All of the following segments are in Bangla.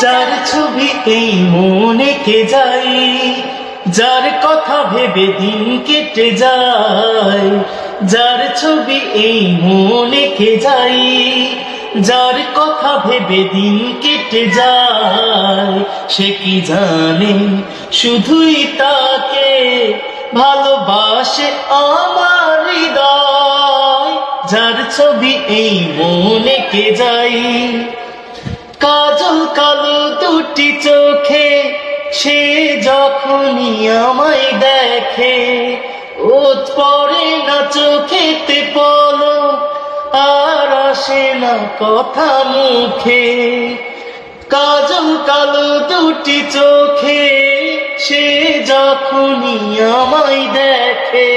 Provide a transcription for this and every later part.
যার ছবি এই মনে কে যাই, যার কথা ভেবে দিন কেটে যায়। যার ছবি এই মনে কে যাই, যার কথা ভেবে দিন কেটে যায়। সে কি জানে শুধুই তাকে ভালোবাসে আমার হৃদয়। যার ছবি এই মনে কে যাই, কাজল কালো দুটি চোখে সে যখনই আমায় দেখে, ওত পড়ে না চোখেতে পলক, আর আসে না কথা মুখে। কাজল কালো দুটি চোখে সে যখনই আমায় দেখে,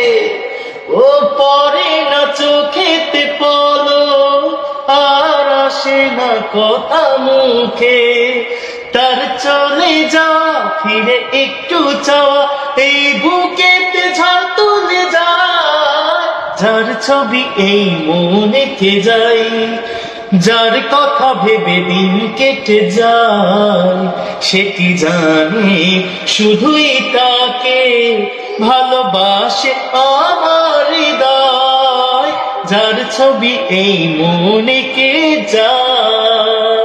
ও পড়ে না চোখেতে পলক, আর আসে না কথা মুখে। তার চলে যাওয়া ফিরে একটু চাওয়া এই বুকেতে ঝড় তুলে যায়। যার ছবি এই মনে কে যাই, যার কথা ভেবে দিন কেটে যায়। সে কি জানে শুধুই তাকে ভালোবাসে আমার হৃদয়। যার ছবি এই মনে কে যায়।